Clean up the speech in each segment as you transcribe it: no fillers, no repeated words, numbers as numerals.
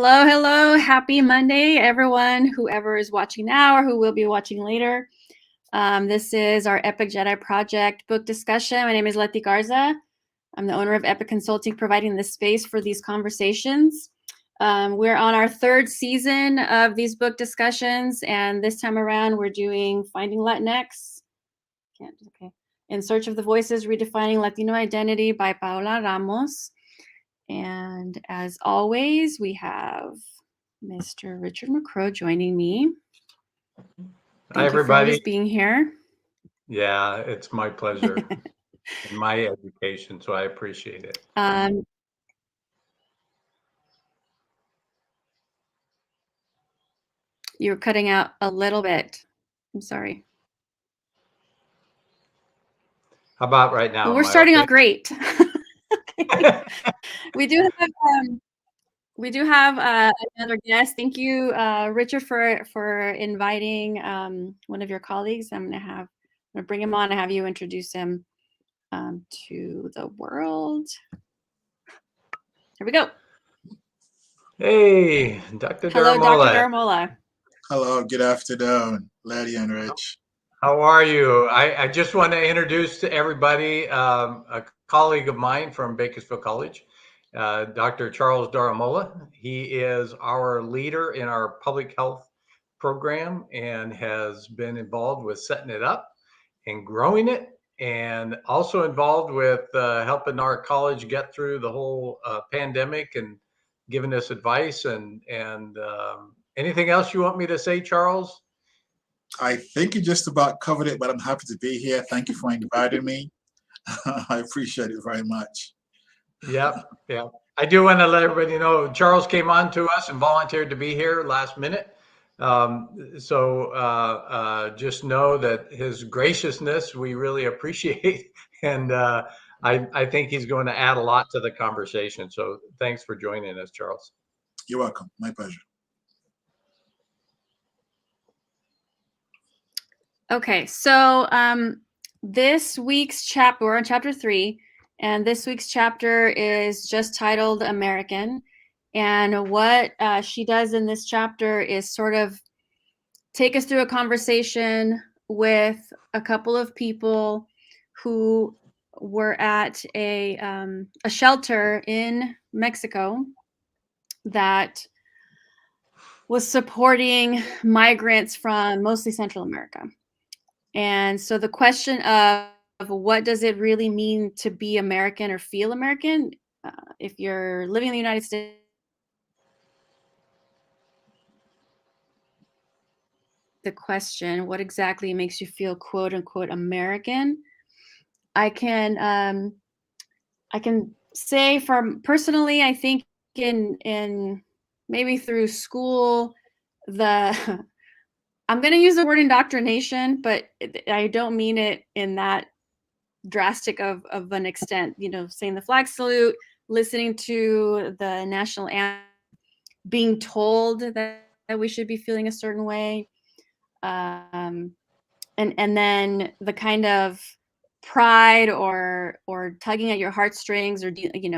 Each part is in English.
Hello, hello. Happy Monday, everyone, whoever is watching now or who will be watching later. This is our Epic JEDI Project book discussion. My name is Leti Garza. I'm the owner of Epic Consulting, providing the space for these conversations. We're on our third season of these book discussions, and this time around we're doing Finding Latinx. In Search of the Voices Redefining Latino Identity by Paola Ramos. And as always, we have Mr. Richard McCrow joining me. Hi, everybody. Thank you for being here. Yeah, it's my pleasure and my education, so I appreciate it. You're cutting out a little bit. I'm sorry. How about right now? Well, we're starting off great. We do have another guest. Thank you, Richard, for inviting one of your colleagues. I'm gonna bring him on and have you introduce him to the world. Here we go. Hey, Dr. Hello, Daramola. Dr. Daramola. Hello, good afternoon, Leti and Rich. How are you? I just want to introduce to everybody a colleague of mine from Bakersfield College, Dr. Charles Daramola. He is our leader in our public health program and has been involved with setting it up and growing it, and also involved with helping our college get through the whole pandemic and giving us advice and anything else you want me to say, Charles? I think you just about covered it, but I'm happy to be here. Thank you for inviting me. I appreciate it very much. Yeah. I do want to let everybody know Charles came on to us and volunteered to be here last minute. So just know that his graciousness, we really appreciate. And I think he's going to add a lot to the conversation. So thanks for joining us, Charles. You're welcome. My pleasure. Okay, so this week's chapter, we're on chapter 3, and this week's chapter is just titled American. And what she does in this chapter is sort of take us through a conversation with a couple of people who were at a shelter in Mexico that was supporting migrants from mostly Central America. And so the question of what does it really mean to be American or feel American, if you're living in the United States, the question, what exactly makes you feel quote unquote American? I can say from personally, I think in maybe through school, I'm going to use the word indoctrination, but I don't mean it in that drastic of an extent, saying the flag salute, listening to the national anthem, being told that we should be feeling a certain way. And then the kind of pride or tugging at your heartstrings or,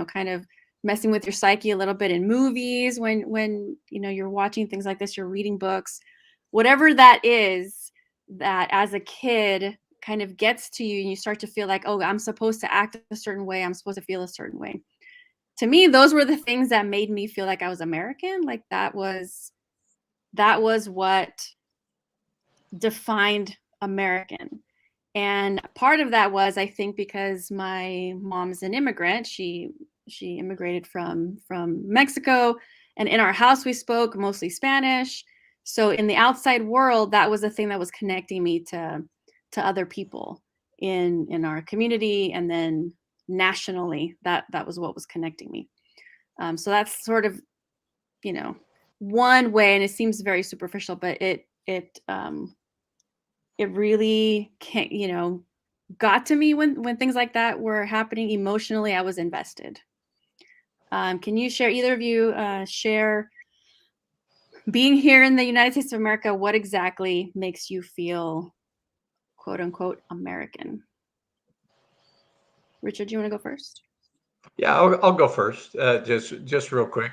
kind of messing with your psyche a little bit in movies when you're watching things like this, you're reading books, whatever that is, that as a kid kind of gets to you and you start to feel like, oh, I'm supposed to act a certain way. I'm supposed to feel a certain way. To me, those were the things that made me feel like I was American. Like that was what defined American. And part of that was, I think, because my mom's an immigrant. She immigrated from Mexico, and in our house we spoke mostly Spanish. So in the outside world, that was the thing that was connecting me to other people in our community, and then nationally, that was what was connecting me. So that's sort of, one way, and it seems very superficial, but it really can't, got to me when things like that were happening. Emotionally, I was invested. Can you share, either of you, share being here in the United States of America, what exactly makes you feel quote unquote American? Richard, do you want to go first? Yeah, I'll go first. Just real quick.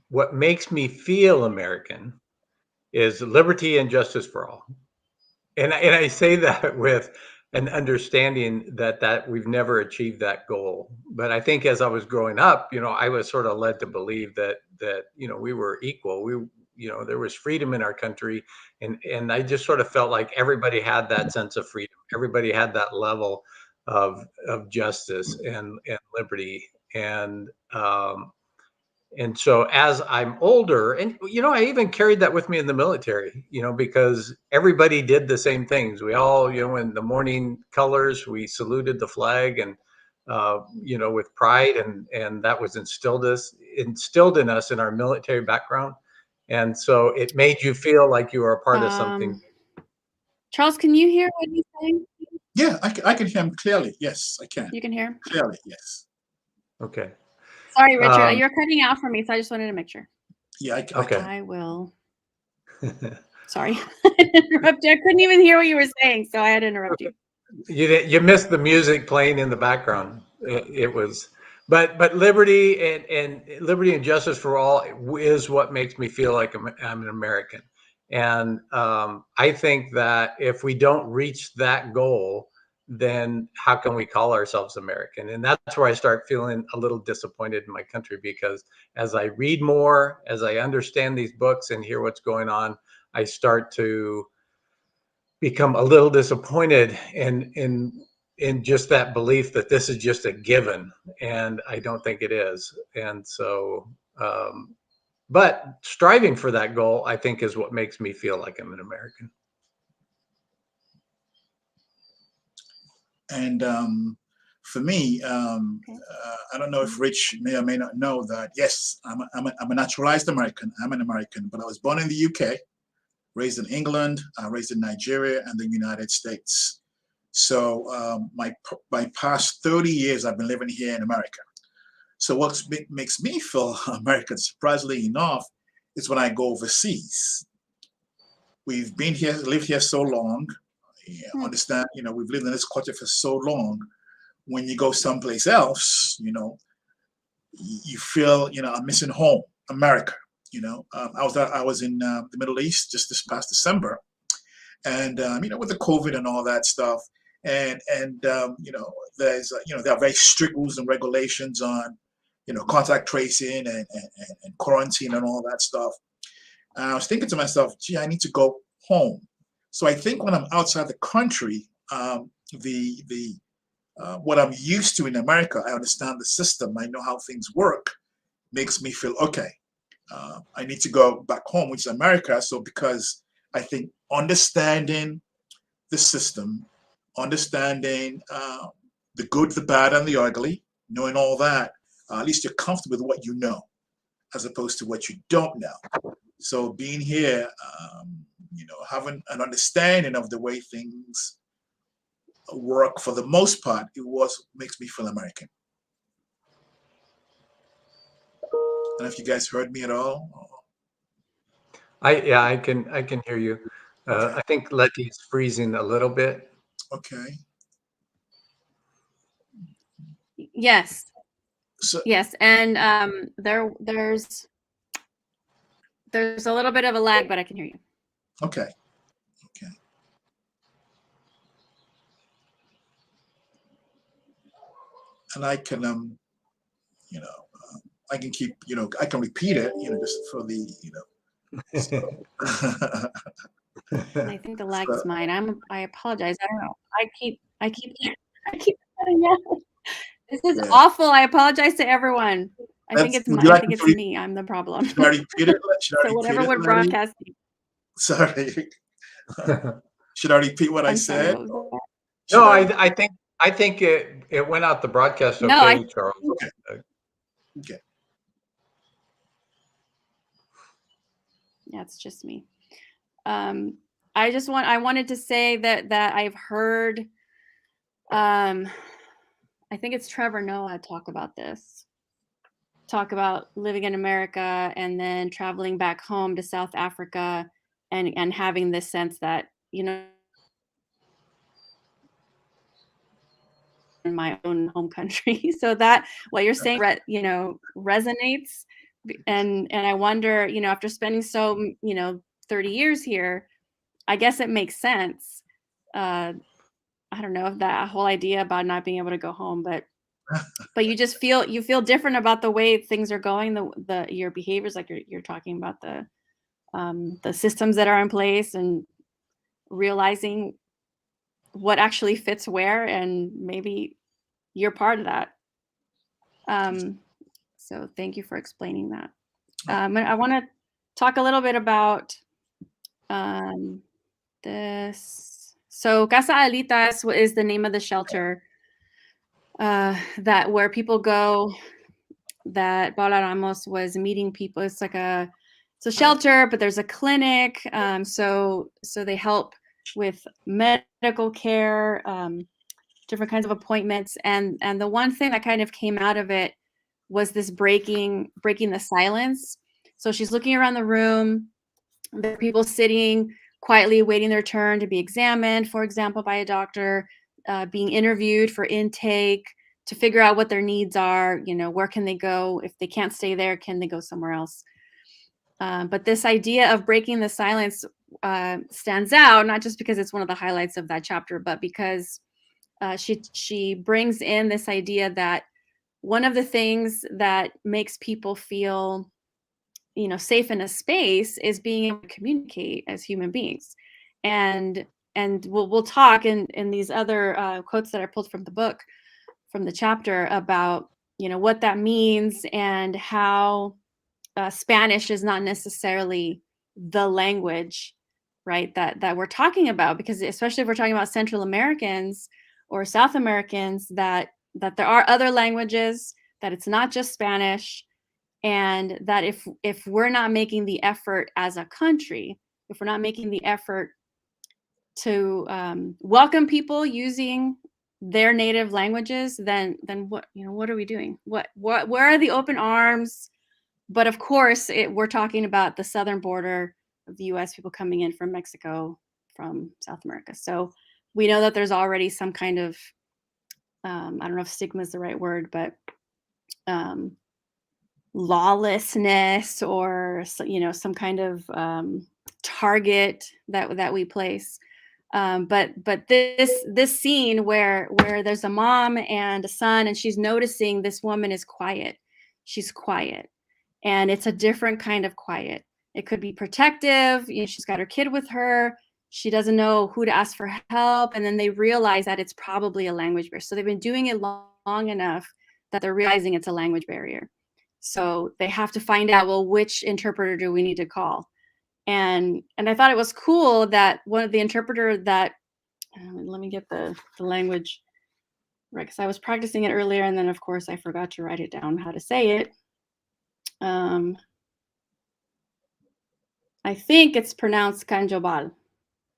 What makes me feel American is liberty and justice for all. And I say that with an understanding that we've never achieved that goal. But I think as I was growing up, I was sort of led to believe that we were equal. There was freedom in our country, and I just sort of felt like everybody had that sense of freedom. Everybody had that level of justice and liberty. And so as I'm older, and I even carried that with me in the military, because everybody did the same things. We all, in the morning colors, we saluted the flag, and with pride, and that was instilled in us in our military background. And so it made you feel like you were a part of something. Charles, can you hear what he's saying? Yeah, I can hear him clearly. Yes, I can. You can hear him? Clearly, yes. Okay. Sorry, Richard, you're cutting out for me, so I just wanted to make sure. Yeah, okay. I will. Sorry, I interrupted you. I couldn't even hear what you were saying, so I had to interrupt you. You missed the music playing in the background. It was, but liberty and justice for all is what makes me feel like I'm an American. And I think that if we don't reach that goal, then how can we call ourselves American? And that's where I start feeling a little disappointed in my country, because as I read more, as I understand these books and hear what's going on, I start to become a little disappointed in just that belief that this is just a given, and I don't think it is. And so, but striving for that goal, I think, is what makes me feel like I'm an American. And for me, I don't know if Rich may or may not know that, yes, I'm a naturalized American. I'm an American, but I was born in the UK, raised in England, raised in Nigeria and the United States. So my past 30 years, I've been living here in America. So what makes me feel American, surprisingly enough, is when I go overseas. We've been here, lived here so long. Understand, we've lived in this culture for so long. When you go someplace else, you feel, I'm missing home, America. I was in the Middle East just this past December, and with the COVID and all that stuff, and there's there are very strict rules and regulations on contact tracing and quarantine and all that stuff. And I was thinking to myself, gee, I need to go home. So I think when I'm outside the country, what I'm used to in America, I understand the system, I know how things work, makes me feel okay. I need to go back home, which is America. So because I think understanding the system, understanding the good, the bad, and the ugly, knowing all that, at least you're comfortable with what you know, as opposed to what you don't know. So being here, having an understanding of the way things work, for the most part, makes me feel American. I don't know if you guys heard me at all. I can hear you. Okay. I think Letty's freezing a little bit. Okay. Yes. Yes, and there's a little bit of a lag, but I can hear you. Okay. And I can I can keep I can repeat it just for the So. I think the lag is mine. I apologize. I don't know. I keep cutting out. This is awful. I apologize to everyone. I think it's me. I'm the problem. Should I repeat it? So whatever we're broadcasting. Sorry. Should I repeat what I said? No, I think it went out the broadcast okay, Charles. Okay. Yeah, it's just me. I wanted to say that I've heard, I think it's Trevor Noah talk about living in America and then traveling back home to South Africa and having this sense that, in my own home country. So that what you're saying, you know, resonates. And I wonder, you know, after spending 30 years here, I guess it makes sense. I don't know if that whole idea about not being able to go home, but you just feel different about the way things are going, your behaviors, like you're talking about the systems that are in place, and realizing what actually fits where, and maybe you're part of that. So thank you for explaining that. I want to talk a little bit about this. So Casa Alitas is the name of the shelter that where people go, that Paola Ramos was meeting people. It's like it's a shelter, but there's a clinic. So they help with medical care, different kinds of appointments. And the one thing that kind of came out of it was this breaking the silence. So she's looking around the room. There are people sitting quietly waiting their turn to be examined, for example, by a doctor, being interviewed for intake, to figure out what their needs are, you know, where can they go? If they can't stay there, can they go somewhere else? But this idea of breaking the silence stands out, not just because it's one of the highlights of that chapter, but because she brings in this idea that one of the things that makes people feel, you know, safe in a space is being able to communicate as human beings. And we'll talk in these other quotes that I pulled from the book, from the chapter, about, you know, what that means, and how Spanish is not necessarily the language, right, that we're talking about, because especially if we're talking about Central Americans or South Americans, that there are other languages, that it's not just Spanish, and that if we're not making the effort as a country, if we're not making the effort to welcome people using their native languages, then what, you know, what are we doing? Where are the open arms? But of course, we're talking about the southern border of the U.S., people coming in from Mexico, from South America. So we know that there's already some kind of, I don't know if stigma is the right word, but lawlessness, or, you know, some kind of target that we place. But this scene where there's a mom and a son, and she's noticing this woman is quiet. She's quiet. And it's a different kind of quiet. It could be protective. You know, she's got her kid with her. She doesn't know who to ask for help. And then they realize that it's probably a language barrier. So they've been doing it long enough that they're realizing it's a language barrier. So they have to find out, well, which interpreter do we need to call? And I thought it was cool that one of the interpreter that, let me get the language right, because I was practicing it earlier, and then of course I forgot to write it down how to say it. I think it's pronounced Canjobal.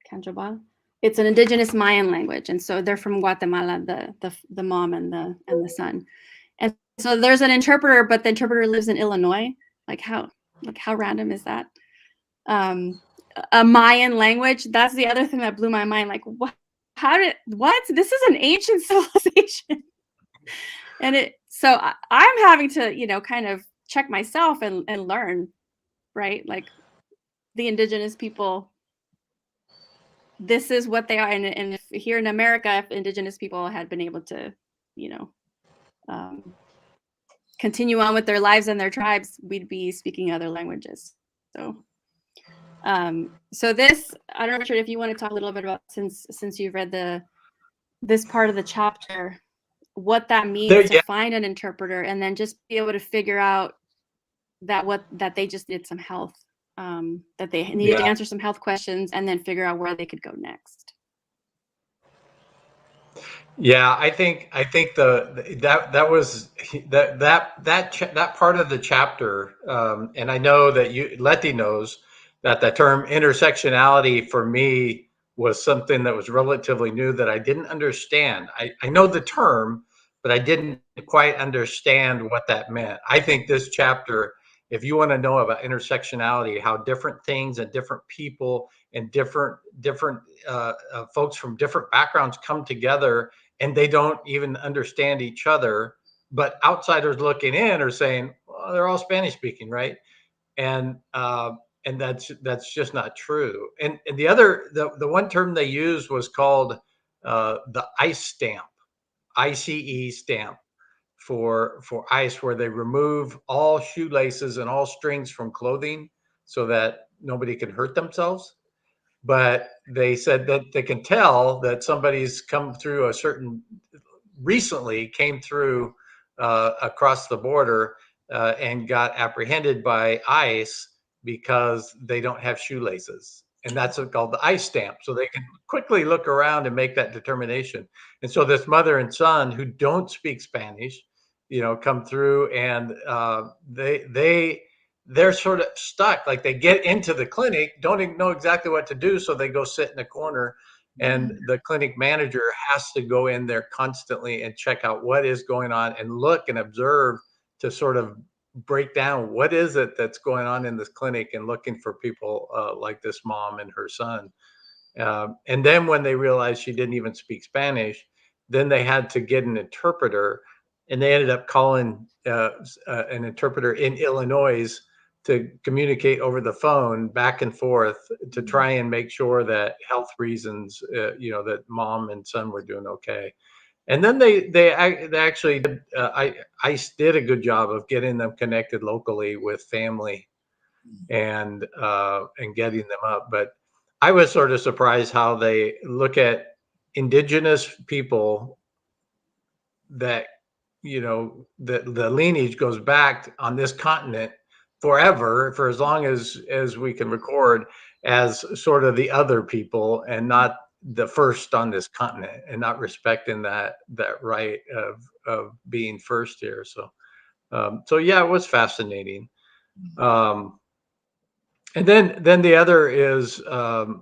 Canjobal. It's an indigenous Mayan language, and so they're from Guatemala, the mom and the son. And so there's an interpreter, but the interpreter lives in Illinois. Like how random is that? A Mayan language. That's the other thing that blew my mind. Like what? This is an ancient civilization. And so I'm having to, you know, kind of check myself and learn, right? Like the indigenous people, this is what they are. And if here in America, if indigenous people had been able to, you know, continue on with their lives and their tribes, we'd be speaking other languages. So, so this, I don't know, Richard, if you want to talk a little bit about, since you've read this part of the chapter, what that means to find an interpreter, and then just be able to figure out that they just did some health, that they needed to answer some health questions, and then figure out where they could go next. Yeah, I think that was that part of the chapter, and I know that Letty knows that the term intersectionality for me was something that was relatively new, that I didn't understand. I know the term, but I didn't quite understand what that meant. I think this chapter, if you want to know about intersectionality, how different things and different people and different folks from different backgrounds come together and they don't even understand each other. But outsiders looking in are saying, well, they're all Spanish speaking, right? And that's just not true. And the one term they used was called the ICE stamp, ICE stamp for ICE, where they remove all shoelaces and all strings from clothing so that nobody can hurt themselves. But they said that they can tell that somebody's come through recently came through across the border and got apprehended by ICE because they don't have shoelaces. And that's called the ICE stamp. So they can quickly look around and make that determination. And so this mother and son who don't speak Spanish, come through, and they're sort of stuck. Like, they get into the clinic, don't know exactly what to do. So they go sit in a corner, and the clinic manager has to go in there constantly and check out what is going on and look and observe to sort of break down what is it that's going on in this clinic, and looking for people like this mom and her son. And then when they realized she didn't even speak Spanish, then they had to get an interpreter, and they ended up calling an interpreter in Illinois to communicate over the phone back and forth to try and make sure that health reasons, that mom and son were doing okay. And then they actually did, ICE did a good job of getting them connected locally with family and getting them up. But I was sort of surprised how they look at indigenous people that, the lineage goes back on this continent forever, for as long as we can record, as sort of the other people and not the first on this continent, and not respecting that right of being first here. So yeah, it was fascinating. And then the other is, that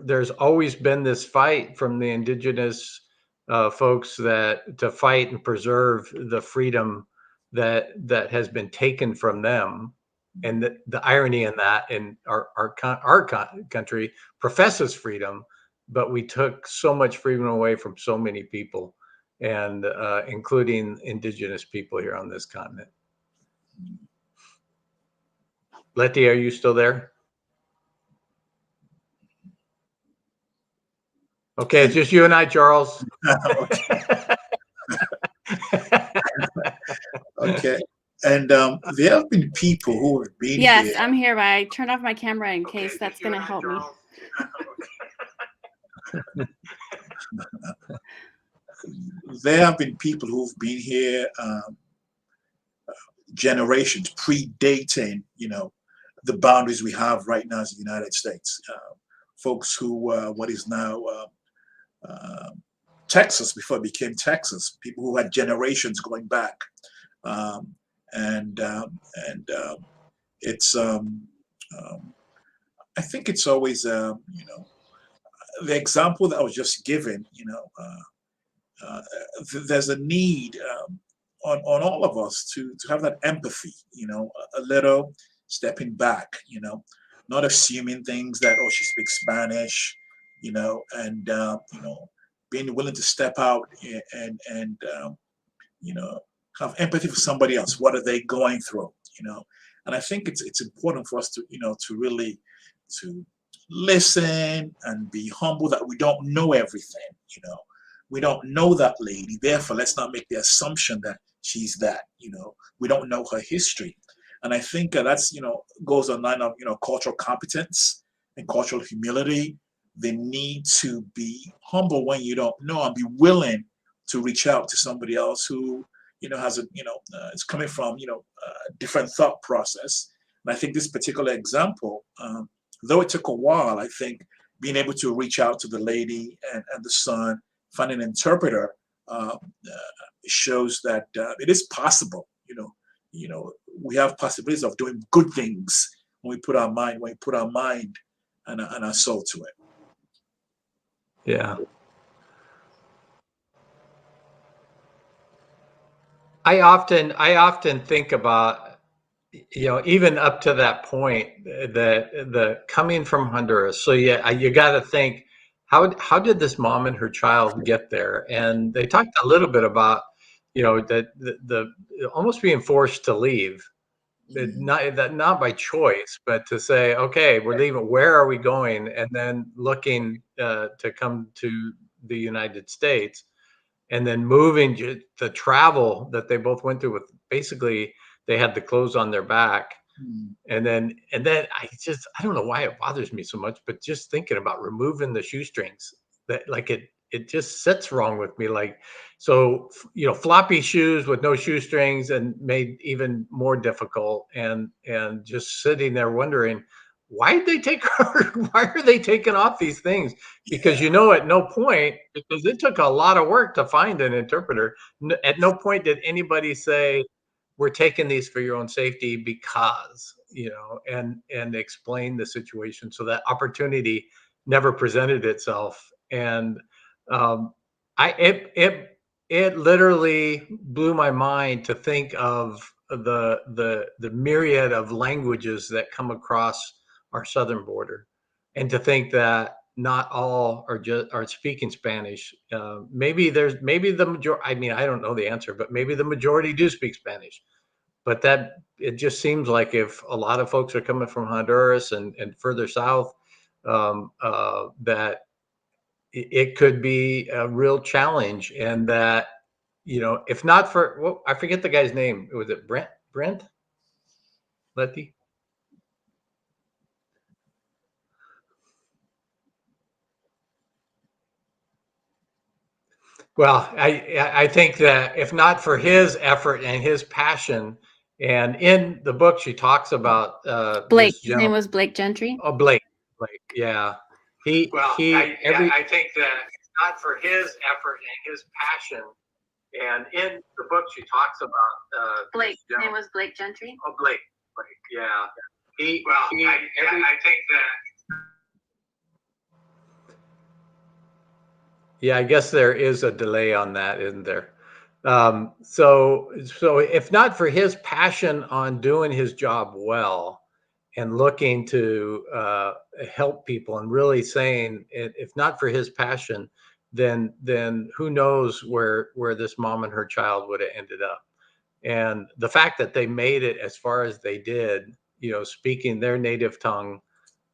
there's always been this fight from the indigenous folks to fight and preserve the freedom that has been taken from them. And the irony in that, in our country professes freedom, but we took so much freedom away from so many people, and including indigenous people here on this continent. Letty, are you still there? Okay, it's just you and I, Charles. Okay. And there have been people who have been Yes, here. I'm here, but I turned off my camera in case that's going to help me. There have been people who've been here generations predating, the boundaries we have right now as the United States. Folks who, what is now Texas before it became Texas, people who had generations going back. It's I think it's always the example that I was just given. There's a need on all of us to have that empathy. A little stepping back. Not assuming things that, oh, she speaks Spanish. And being willing to step out and have empathy for somebody else. What are they going through? And I think it's important for us to to really to listen and be humble that we don't know everything. We don't know that lady. Therefore, let's not make the assumption that she's that. We don't know her history, and I think that's goes on line of cultural competence and cultural humility. The need to be humble when you don't know, and be willing to reach out to somebody else who has a it's coming from a different thought process. And I think this particular example, though it took a while, I think being able to reach out to the lady and the son, find an interpreter, shows that it is possible. We have possibilities of doing good things when we put our mind and our soul to it. Yeah. I often think about, even up to that point, that the coming from Honduras. So yeah, you got to think, how did this mom and her child get there? And they talked a little bit about, that the almost being forced to leave, not by choice, but to say, okay, we're leaving. Where are we going? And then looking to come to the United States, and then moving the travel that they both went through with basically they had the clothes on their back. And then I don't know why it bothers me so much, but just thinking about removing the shoestrings, that like it just sits wrong with me. Like, so, floppy shoes with no shoestrings and made even more difficult, and just sitting there wondering, why did they take her? Why are they taking off these things? Because at no point, because it took a lot of work to find an interpreter, at no point did anybody say, we're taking these for your own safety because, and explain the situation. So that opportunity never presented itself. And it literally blew my mind to think of the myriad of languages that come across our southern border, and to think that not all are speaking Spanish. Maybe the majority. I mean, I don't know the answer, but maybe the majority do speak Spanish. But that it just seems like if a lot of folks are coming from Honduras and further south, that it could be a real challenge, and that if not for, I forget the guy's name. Was it Brent Letty? Well, I think that if not for his effort and his passion, and in the book she talks about Blake. His name was Blake Gentry. Oh, Blake, yeah. I think that if not for his effort and his passion, and in the book she talks about Blake. His name was Blake Gentry. Oh, Blake, yeah. I think that. Yeah, I guess there is a delay on that, isn't there? So if not for his passion on doing his job well and looking to help people, and really saying, if not for his passion, then who knows where this mom and her child would have ended up. And the fact that they made it as far as they did, speaking their native tongue,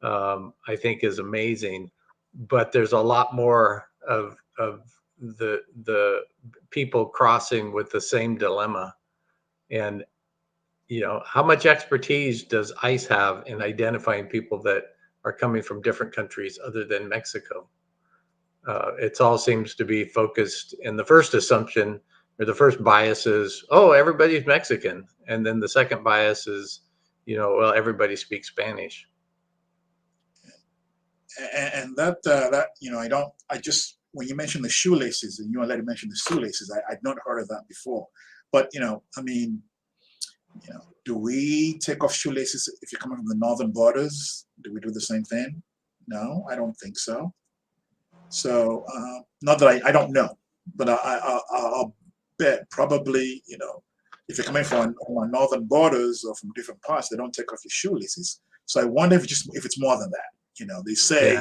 I think is amazing. But there's a lot more of the people crossing with the same dilemma. And how much expertise does ICE have in identifying people that are coming from different countries other than Mexico? It all seems to be focused, in the first assumption, or the first bias is, oh, everybody's Mexican. And then the second bias is, well, everybody speaks Spanish. And that when you mentioned the shoelaces, and you already mentioned the shoelaces, I'd not heard of that before. But do we take off shoelaces if you're coming from the northern borders? Do we do the same thing? No, I don't think so. So not that I don't know, but I'll bet probably, if you're coming from our northern borders or from different parts, they don't take off your shoelaces. So I wonder if it's more than that. They say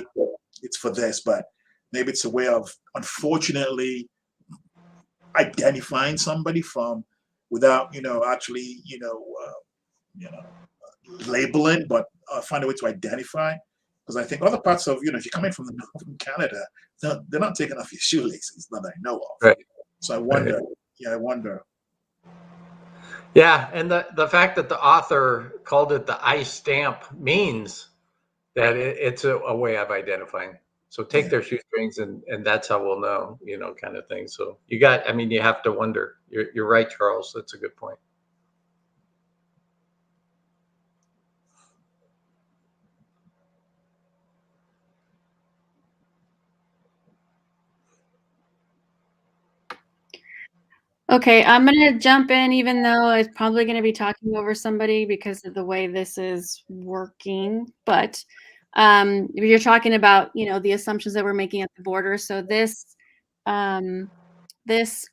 it's for this, but maybe it's a way of, unfortunately, identifying somebody without actually labeling, but find a way to identify. Because I think other parts of, if you're coming from Canada, they're not taking off your shoelaces that I know of. Right. So I wonder. Right. Yeah, I wonder. Yeah, and the fact that the author called it the ICE stamp means that it's a way of identifying. So take their shoestrings, and that's how we'll know, kind of thing. So you have to wonder. You're right, Charles. That's a good point. Okay, I'm going to jump in, even though it's probably going to be talking over somebody because of the way this is working. But you're talking about, the assumptions that we're making at the border. So this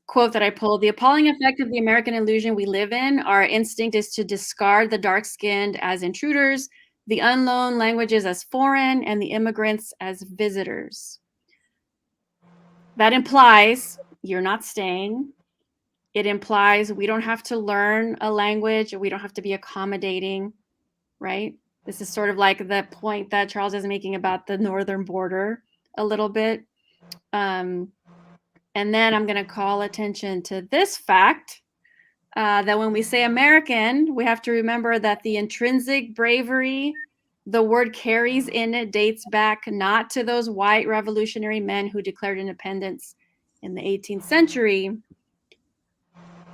quote that I pulled: the appalling effect of the American illusion we live in, our instinct is to discard the dark-skinned as intruders, the unknown languages as foreign, and the immigrants as visitors. that implies you're not staying. It implies we don't have to learn a language, we don't have to be accommodating, right? This is sort of like the point that Charles is making about the northern border a little bit. And then I'm going to call attention to this fact that when we say American, we have to remember that the intrinsic bravery the word carries in it dates back not to those white revolutionary men who declared independence in the 18th century,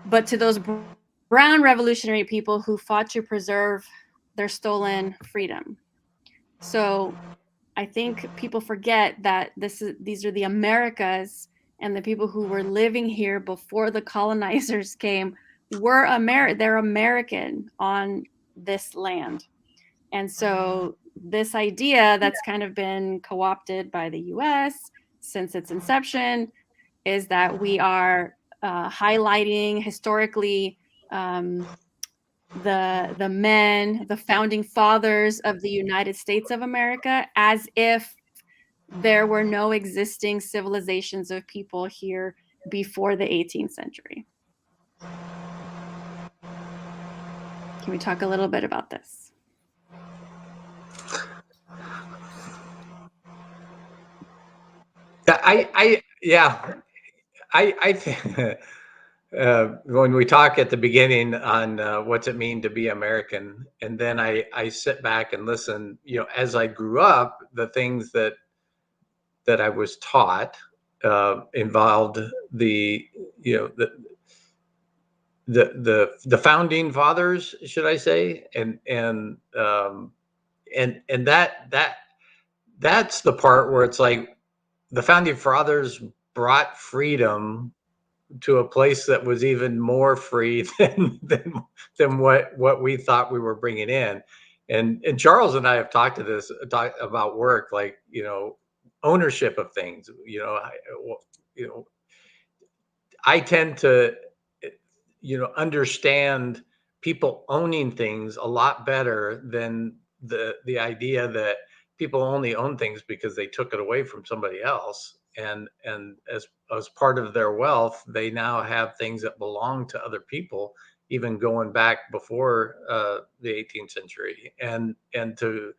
but to those brown revolutionary people who fought to preserve their stolen freedom. So I think people forget that these are the Americas, and the people who were living here before the colonizers came were they're American on this land. And so this idea that's kind of been co-opted by the US since its inception is that we are highlighting historically the men, the founding fathers of the United States of America, as if there were no existing civilizations of people here before the 18th century. Can we talk a little bit about this? I think when we talk at the beginning on what's it mean to be American, and then I sit back and listen, as I grew up, the things that I was taught involved the founding fathers, should I say, and that's the part where it's like the founding fathers brought freedom to a place that was even more free than what we thought we were bringing in. And Charles and I have talked about work, like, ownership of things. I tend to, understand people owning things a lot better than the idea that people only own things because they took it away from somebody else, and as part of their wealth, they now have things that belong to other people, even going back before the 18th century, and to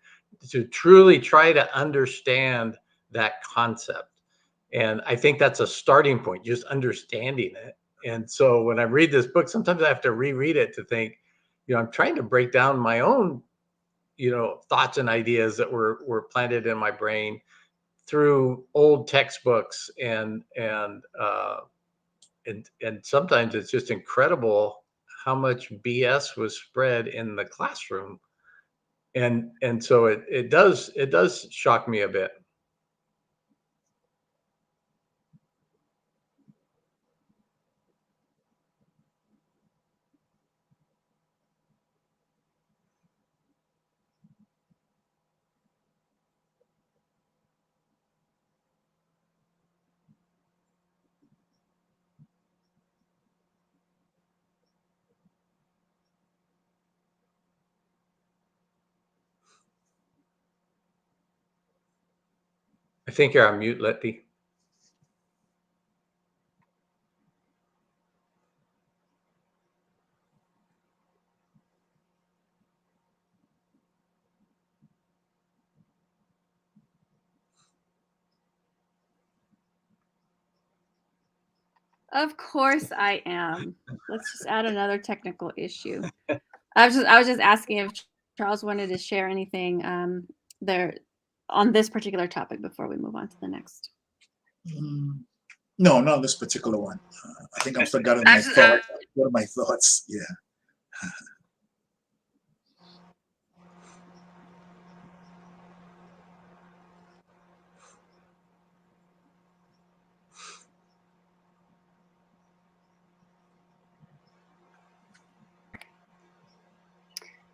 truly try to understand that concept. And I think that's a starting point, just understanding it. And so when I read this book, sometimes I have to reread it to think, I'm trying to break down my own, thoughts and ideas that were planted in my brain through old textbooks, and sometimes it's just incredible how much BS was spread in the classroom. And so it does shock me a bit. I think you're on mute, Letty. Of course I am. Let's just add another technical issue. I was just asking if Charles wanted to share anything there on this particular topic before we move on to the next. No, not this particular one. I think I'm still gathering my thoughts. What are my thoughts? Yeah.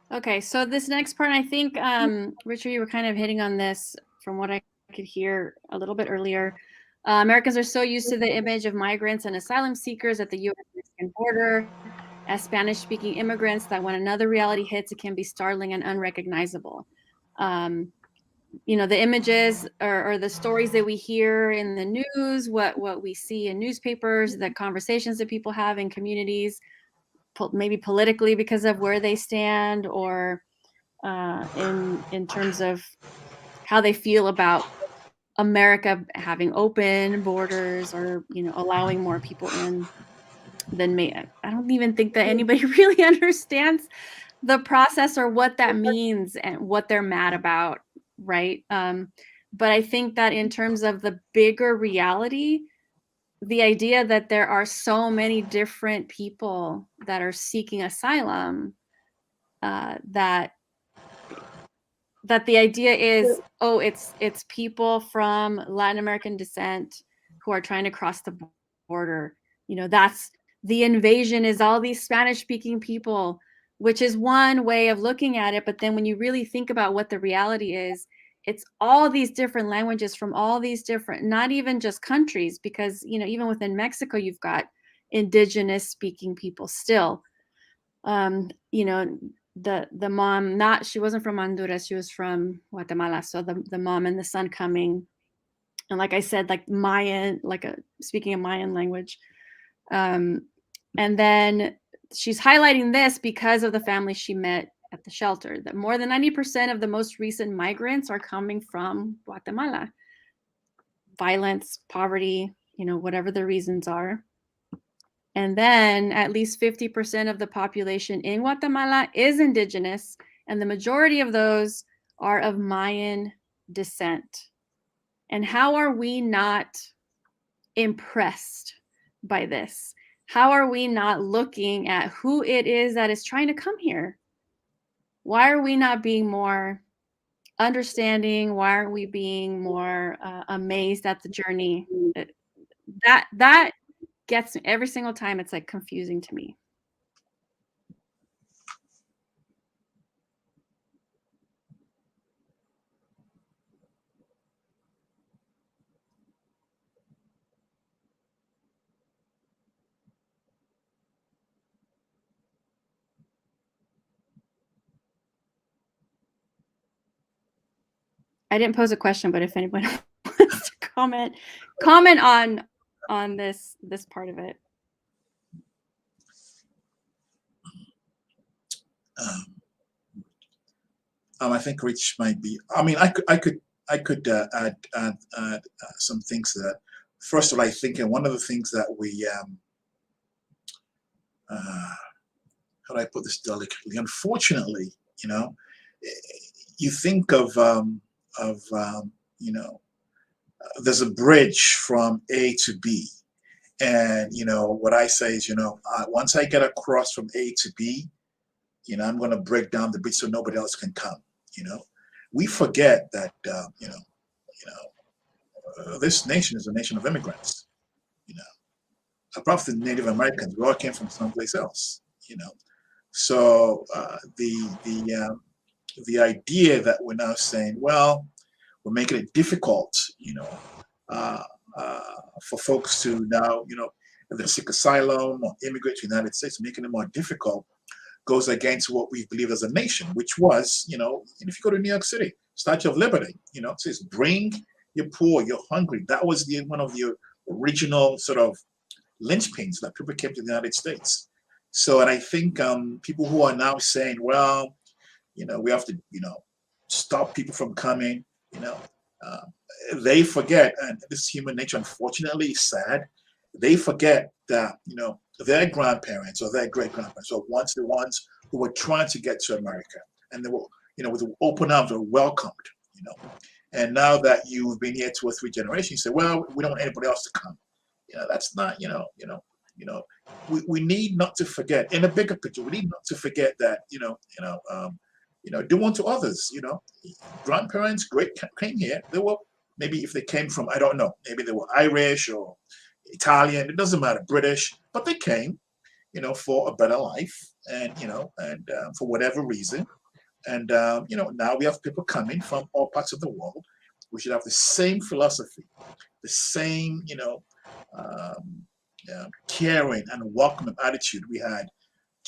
Okay, so this next part, I think, Richard, you were kind of hitting on this from what I could hear a little bit earlier. Americans are so used to the image of migrants and asylum seekers at the U.S.-Mexican border as Spanish-speaking immigrants that when another reality hits, it can be startling and unrecognizable. the images or the stories that we hear in the news, what we see in newspapers, the conversations that people have in communities, maybe politically because of where they stand, or in terms of how they feel about America having open borders, or allowing more people in than me. I don't even think that anybody really understands the process or what that means and what they're mad about, right? But I think that in terms of the bigger reality, the idea that there are so many different people that are seeking asylum, that the idea is, oh, it's people from Latin American descent who are trying to cross the border. That's the invasion, is all these Spanish speaking people, which is one way of looking at it. But then when you really think about what the reality is, it's all these different languages from all these different, not even just countries, because, even within Mexico, you've got indigenous speaking people still. The mom, she wasn't from Honduras, she was from Guatemala. So the mom and the son coming, and like I said, like Mayan, speaking a Mayan language. And then she's highlighting this because of the family she met at the shelter, that more than 90% of the most recent migrants are coming from Guatemala. Violence, poverty, whatever the reasons are. And then at least 50% of the population in Guatemala is indigenous, and the majority of those are of Mayan descent. And how are we not impressed by this? How are we not looking at who it is that is trying to come here? Why are we not being more understanding? Why aren't we being more amazed at the journey? That gets me every single time. It's like confusing to me. I didn't pose a question, but if anyone wants to comment on this part of it. I think Rich might be. I mean, I could add some things to that. First of all, I think, and one of the things that we how do I put this delicately? Unfortunately, you think of there's a bridge from A to B, and what I say is, once I get across from A to B, I'm going to break down the bridge so nobody else can come. We forget that this nation is a nation of immigrants. Apart from the Native Americans, we all came from someplace else. So the idea that we're now saying, well, we're making it difficult, for folks to now, if they seek asylum or immigrate to the United States, making it more difficult, goes against what we believe as a nation, which was, if you go to New York City, Statue of Liberty, it says, bring your poor, you're hungry. That was one of the original sort of linchpins that people came to the United States. So, and I think people who are now saying, well, we have to, stop people from coming, they forget, and this is human nature, unfortunately, sad, they forget that, their grandparents or their great-grandparents were once the ones who were trying to get to America, and they were, with open arms, were welcomed, and now that you've been here 2 or 3 generations, you say, well, we don't want anybody else to come. That's not, we need not to forget, in a bigger picture, we need not to forget that, do unto others, grandparents, great came here. They were, maybe if they came from, I don't know, maybe they were Irish or Italian, it doesn't matter, British, but they came, for a better life, and, for whatever reason. And, now we have people coming from all parts of the world. We should have the same philosophy, the same, caring and welcoming attitude we had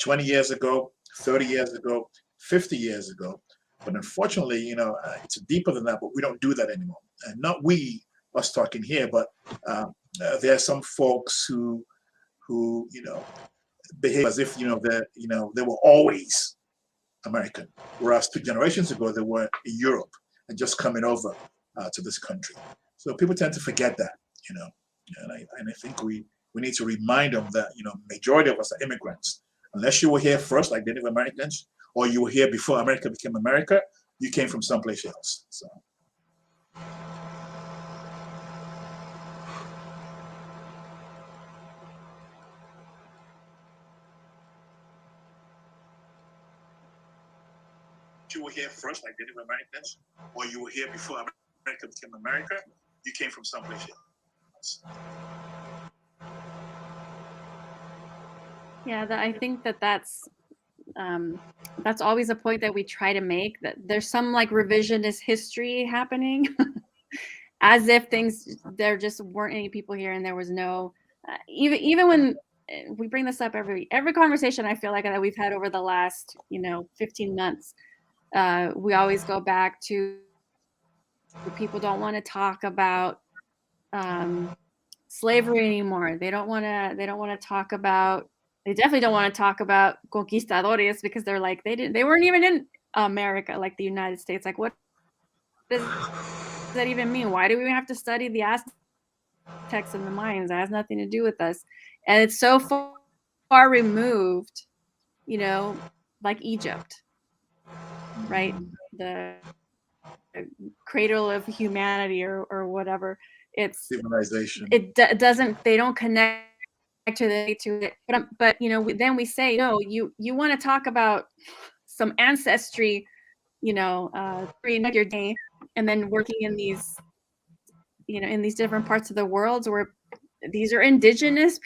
20 years ago, 30 years ago, 50 years ago, But unfortunately, it's deeper than that, but we don't do that anymore. And not we, us talking here, but there are some folks who behave as if, they were always American, whereas 2 generations ago, they were in Europe and just coming over to this country. So people tend to forget that, and I think we need to remind them that, majority of us are immigrants. Unless you were here first, like Native Americans, or you were here before America became America, you came from someplace else. So. You were here first, like Native Americans, or you were here before America became America, you came from someplace else. Yeah, I think that's always a point that we try to make, that there's some like revisionist history happening as if there just weren't any people here and there was no, even when we bring this up every conversation I feel like that we've had over the last, 15 months, we always go back to people don't want to talk about slavery anymore. They don't want to talk about, they definitely don't want to talk about conquistadores, because they're like, they weren't even in America, like the United States. Like, what does that even mean? Why do we have to study the Aztecs and the Mayans? That has nothing to do with us. And it's so far removed, like Egypt, right? The cradle of humanity or whatever. It's civilization. They don't connect to it. But then we say, no, you want to talk about some ancestry, during your day, and then working in these, in these different parts of the world where these are indigenous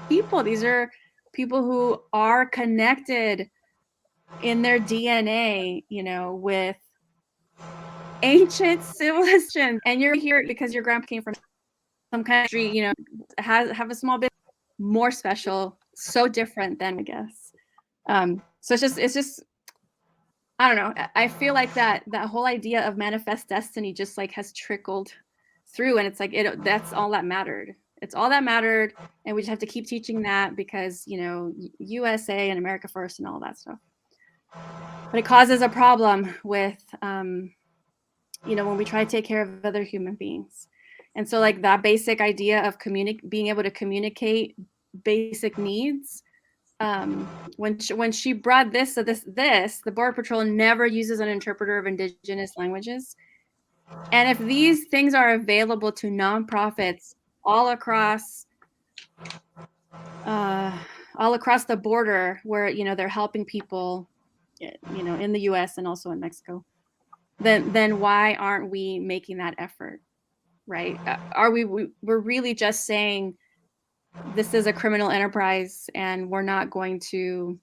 people. These are people who are connected in their DNA, with ancient civilization, and you're here because your grandpa came from some country, have a small bit more special, so different than, I guess. So it's just, I don't know. I feel like that whole idea of manifest destiny just like has trickled through, and it's like that's all that mattered. It's all that mattered, and we just have to keep teaching that because USA and America first and all that stuff. But it causes a problem with when we try to take care of other human beings. And so like that basic idea of being able to communicate basic needs, when she brought this, the Border Patrol never uses an interpreter of indigenous languages. And if these things are available to nonprofits all across the border, where they're helping people, in the U.S. and also in Mexico, then why aren't we making that effort, right? We're really just saying this is a criminal enterprise and we're not going to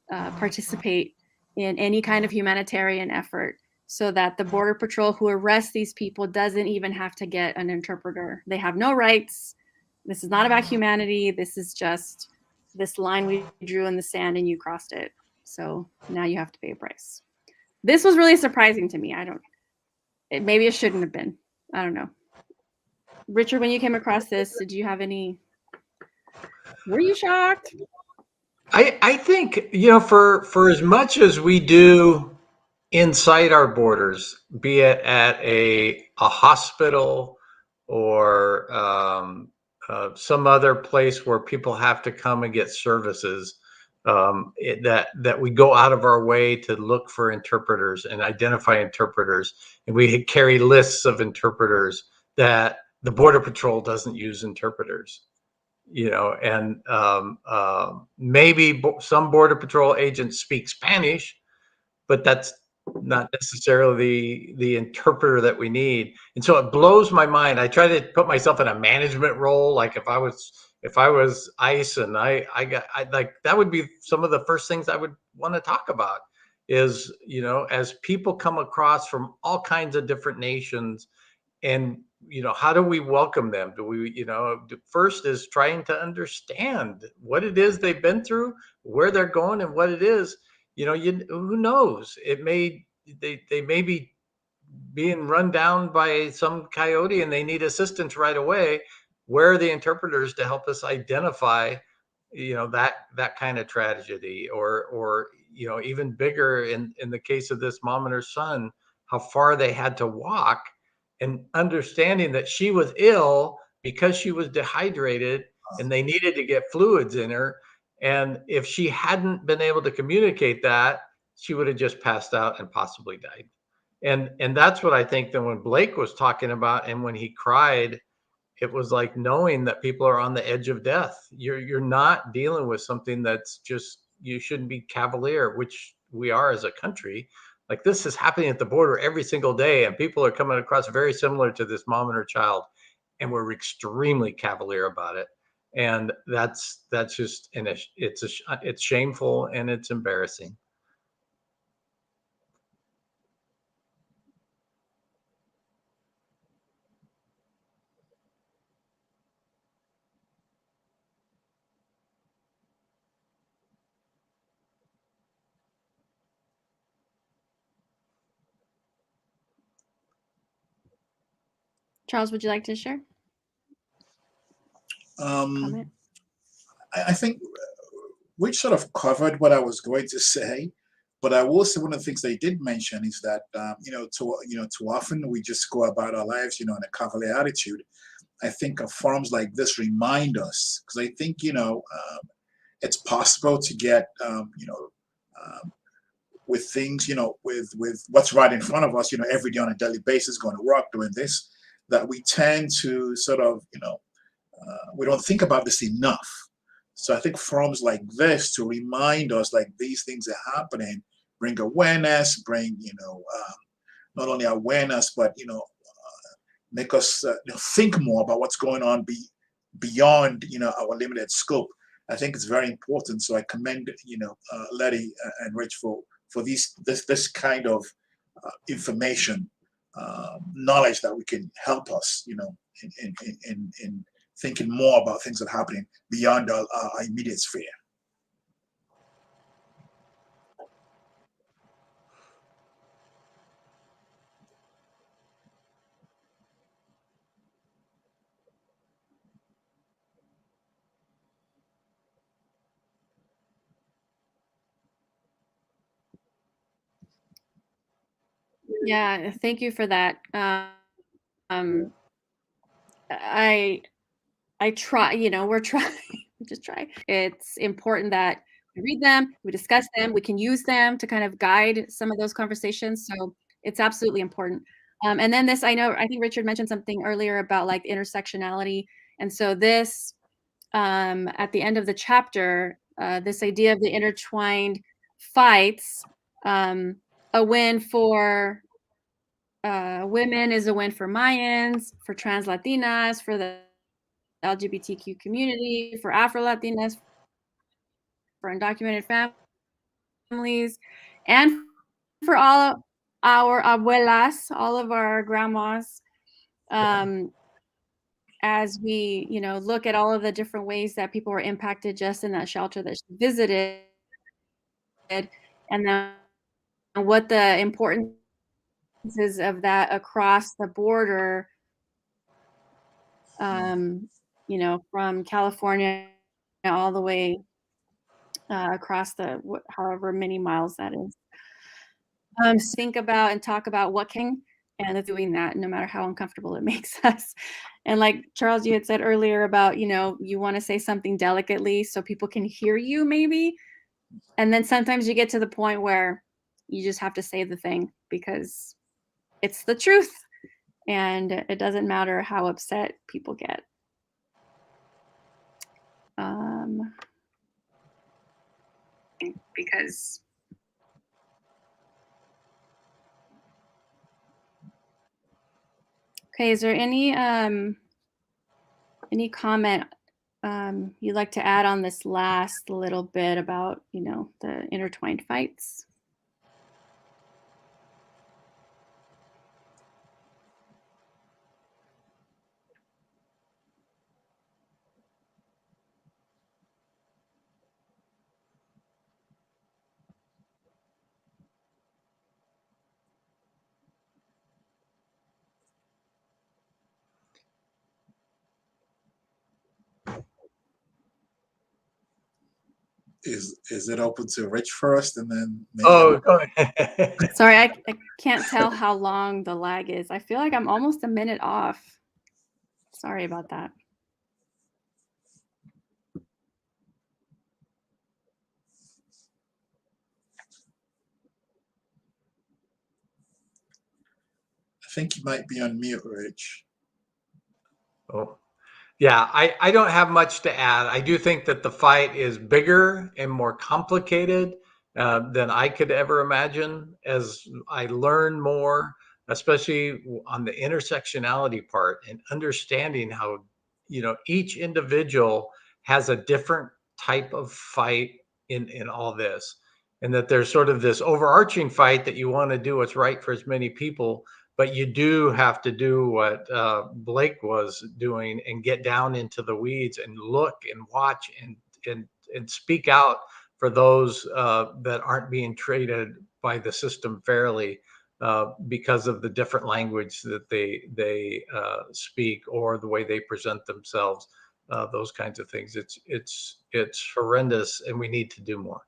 participate in any kind of humanitarian effort, so that the Border Patrol who arrests these people doesn't even have to get an interpreter. They have no rights. This is not about humanity. This is just this line we drew in the sand and you crossed it. So now you have to pay a price. This was really surprising to me. Maybe it shouldn't have been. I don't know. Richard, when you came across this, did you have were you shocked? I think, for as much as we do inside our borders, be it at a hospital or some other place where people have to come and get services, that we go out of our way to look for interpreters and identify interpreters, and we carry lists of interpreters, that the Border Patrol doesn't use interpreters. And maybe some Border Patrol agents speak Spanish, but that's not necessarily the interpreter that we need. And so it blows my mind. I try to put myself in a management role. Like if I was ICE and I like, that would be some of the first things I would want to talk about is, as people come across from all kinds of different nations, and how do we welcome them? Do we, first is trying to understand what it is they've been through, where they're going, and what it is. who knows? They may be being run down by some coyote and they need assistance right away. Where are the interpreters to help us identify, that kind of tragedy, or even bigger in the case of this mom and her son, how far they had to walk, and understanding that she was ill because she was dehydrated and they needed to get fluids in her. And if she hadn't been able to communicate that, she would have just passed out and possibly died. And that's what I think that when Blake was talking about and when he cried, it was like knowing that people are on the edge of death. You're not dealing with something that's just, you shouldn't be cavalier, which we are as a country. Like, this is happening at the border every single day, and people are coming across very similar to this mom and her child, and we're extremely cavalier about it. And that's just, and it's shameful and it's embarrassing. Charles, would you like to share? Comment? I think Rich sort of covered what I was going to say, but I will say one of the things they did mention is that too often we just go about our lives, in a cavalier attitude. I think forums like this remind us, because I think it's possible to get with things, with what's right in front of us, every day on a daily basis, going to work, doing this, that we tend to sort of, we don't think about this enough. So I think forums like this to remind us, like, these things are happening, bring awareness, bring, not only awareness, but, make us think more about what's going on beyond, our limited scope. I think it's very important. So I commend, Letty and Rich for this kind of information, knowledge that we can help us, in thinking more about things that are happening beyond our immediate sphere. Yeah, thank you for that. I try, we're trying, we just try. It's important that we read them, we discuss them, we can use them to kind of guide some of those conversations. So it's absolutely important. And then this, I think Richard mentioned something earlier about like intersectionality. And so this, at the end of the chapter, this idea of the intertwined fights, a win for women is a win for Mayans, for trans Latinas, for the LGBTQ community, for Afro Latinas, for undocumented families, and for all our abuelas, all of our grandmas, as we, look at all of the different ways that people were impacted just in that shelter that she visited, and then what the importance is of that across the border, from California all the way across the however many miles that is. Think about and talk about what can, and it's doing that no matter how uncomfortable it makes us. And like Charles, you had said earlier about, you want to say something delicately so people can hear you maybe. And then sometimes you get to the point where you just have to say the thing because it's the truth. And it doesn't matter how upset people get. Because okay, is there any comment you'd like to add on this last little bit about, the intertwined fights? Is it open to Rich first, and then maybe? Oh, go ahead. Sorry, I can't tell how long the lag is. I feel like I'm almost a minute off. Sorry about that. I think you might be on mute, Rich. Oh, yeah, I don't have much to add. I do think that the fight is bigger and more complicated than I could ever imagine as I learn more, especially on the intersectionality part and understanding how, each individual has a different type of fight in all this. And that there's sort of this overarching fight that you want to do what's right for as many people, but you do have to do what Blake was doing and get down into the weeds and look and watch and speak out for those that aren't being treated by the system fairly because of the different language that they speak or the way they present themselves. Those kinds of things. It's horrendous, and we need to do more.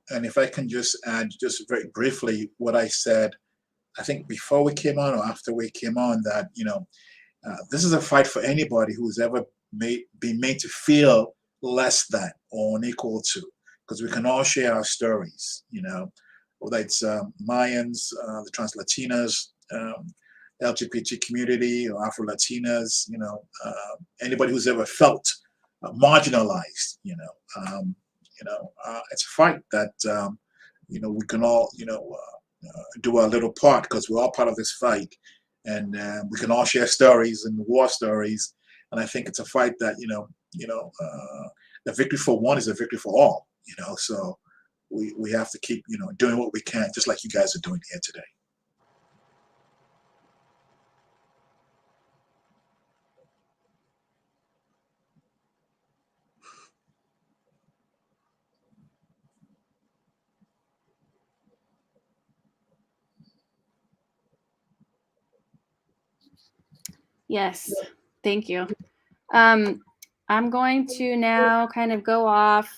And if I can just add, just very briefly, what I said, I think before we came on or after we came on, that this is a fight for anybody who's ever been made to feel less than or unequal to, because we can all share our stories. Whether it's Mayans, the Trans Latinas, LGBT community, or Afro Latinas, anybody who's ever felt marginalized, it's a fight that we can all do our little part, because we're all part of this fight, and we can all share stories and war stories. And I think it's a fight that the victory for one is a victory for all. So we have to keep doing what we can, just like you guys are doing here today. Yes, thank you. I'm going to now kind of go off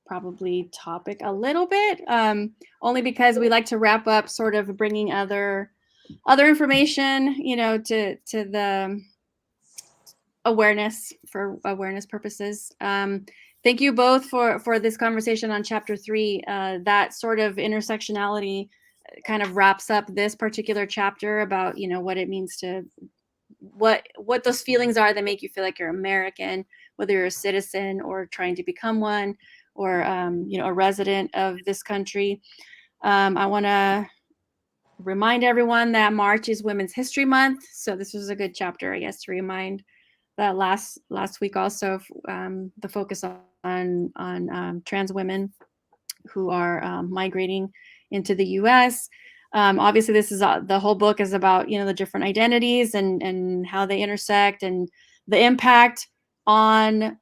probably topic a little bit, only because we like to wrap up sort of bringing other information, to the awareness, for awareness purposes. Thank you both for this conversation on chapter 3. That sort of intersectionality kind of wraps up this particular chapter about, what it means to, what those feelings are that make you feel like you're American, whether you're a citizen or trying to become one, or a resident of this country. I want to remind everyone that March is Women's History Month, so this was a good chapter, I guess, to remind that last week also the focus on trans women who are migrating into the U.S. Obviously, this is the whole book is about the different identities and how they intersect and the impact on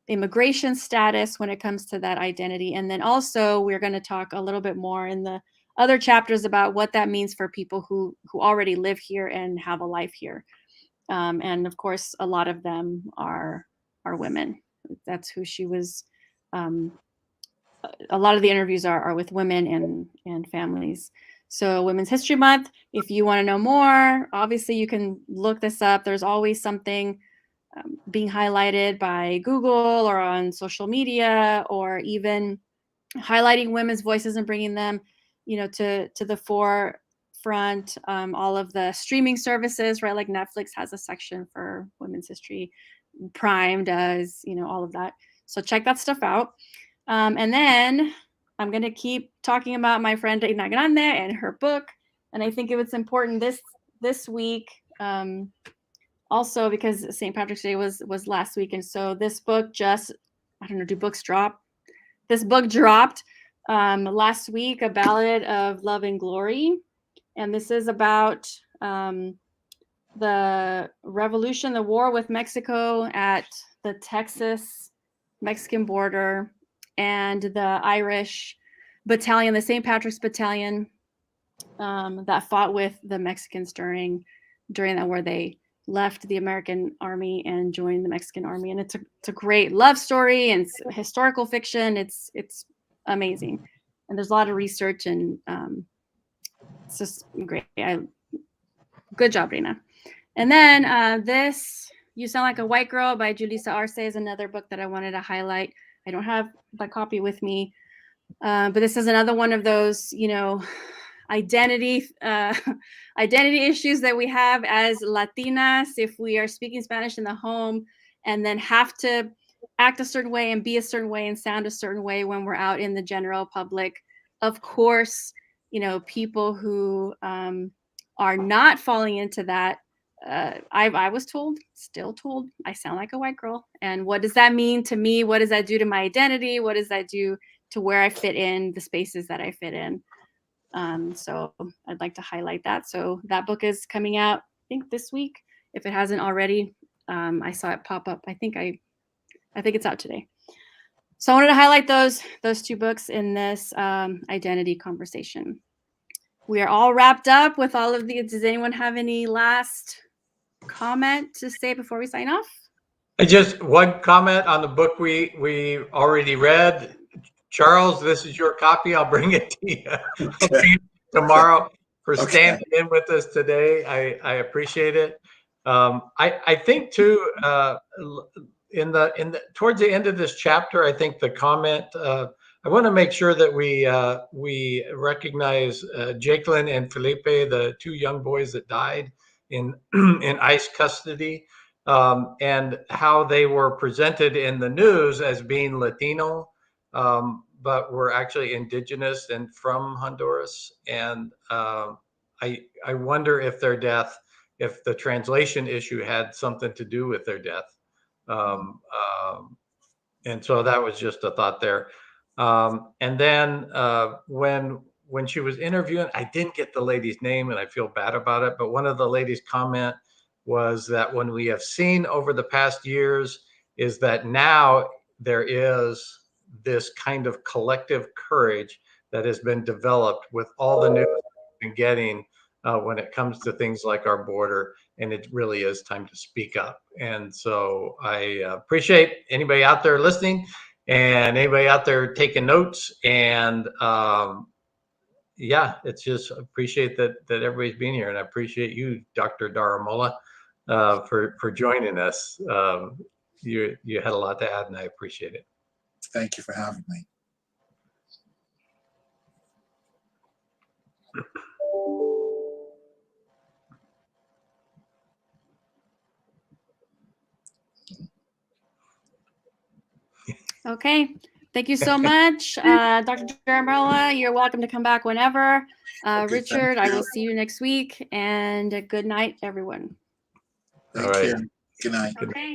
immigration status when it comes to that identity. And then also we're going to talk a little bit more in the other chapters about what that means for people who already live here and have a life here. And of course, a lot of them are women. That's who she was. A lot of the interviews are with women and families. So Women's History Month, if you want to know more, obviously you can look this up. There's always something being highlighted by Google or on social media, or even highlighting women's voices and bringing them, to the forefront. All of the streaming services, right? Like Netflix has a section for women's history. Prime does, all of that. So check that stuff out. And then I'm going to keep talking about my friend Reina Grande and her book. And I think it was important this week, also because St. Patrick's Day was last week. And so this book do books drop? This book dropped last week, A Ballad of Love and Glory. And this is about the revolution, the war with Mexico at the Texas-Mexican border, and the Irish battalion, the St. Patrick's Battalion, that fought with the Mexicans during that war. They left the American army and joined the Mexican army. And it's a great love story, and it's historical fiction. It's amazing. And there's a lot of research, and it's just great. Good job, Reina. And then this, You Sound Like a White Girl by Julissa Arce is another book that I wanted to highlight. I don't have the copy with me, but this is another one of those, identity issues that we have as Latinas if we are speaking Spanish in the home and then have to act a certain way and be a certain way and sound a certain way when we're out in the general public. Of course, people who are not falling into that. I was still told, I sound like a white girl. And what does that mean to me? What does that do to my identity? What does that do to where I fit in, the spaces that I fit in? So I'd like to highlight that. So that book is coming out, I think, this week. If it hasn't already, I saw it pop up. I think it's out today. So I wanted to highlight those two books in this identity conversation. We are all wrapped up with all of these. Does anyone have any last comment to say before we sign off? Just one comment on the book we already read. Charles, this is your copy. I'll bring it to you, tomorrow for standing in with us today. I appreciate it. I think too, towards the end of this chapter, I think the comment, I want to make sure that we recognize Jacqueline and Felipe, the two young boys that died in ICE custody, and how they were presented in the news as being Latino, but were actually indigenous and from Honduras. And I wonder if their death, if the translation issue had something to do with their death. And so that was just a thought there. And then when she was interviewing, I didn't get the lady's name and I feel bad about it, but one of the ladies' comment was that when we have seen over the past years is that now there is this kind of collective courage that has been developed with all the news we've been getting when it comes to things like our border, and it really is time to speak up. And so I appreciate anybody out there listening and anybody out there taking notes. And yeah, it's just appreciate that everybody's being here, and I appreciate you, Dr. Daramola, for joining us. You had a lot to add, and I appreciate it. Thank you for having me. Okay. Thank you so much. Dr. Daramola, you're welcome to come back whenever. Richard, I will see you next week, and good night, everyone. Thank you. Good night. Okay.